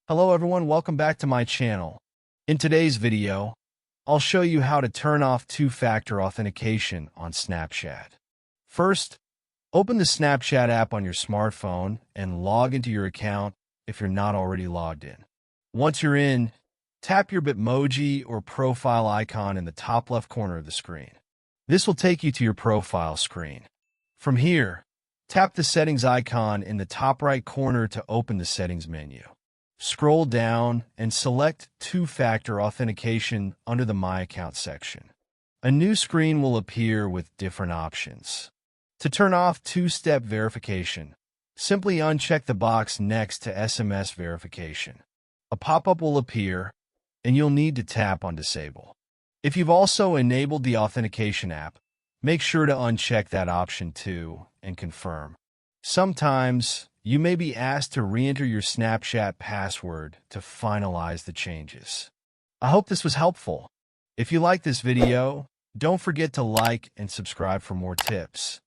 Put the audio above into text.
Hello everyone, welcome back to my channel. In today's video, I'll show you how to turn off two-factor authentication on Snapchat. First, open the Snapchat app on your smartphone and log into your account if you're not already logged in. Once you're in, tap your Bitmoji or profile icon in the top left corner of the screen. This will take you to your profile screen. From here, tap the settings icon in the top right corner to open the settings menu. Scroll down and select two-factor authentication under the My Account section. A new screen will appear with different options. To turn off two-step verification, simply uncheck the box next to SMS verification. A pop-up will appear, and you'll need to tap on Disable. If you've also enabled the Authentication app, make sure to uncheck that option too and confirm. Sometimes, you may be asked to re-enter your Snapchat password to finalize the changes. I hope this was helpful. If you like this video, don't forget to like and subscribe for more tips.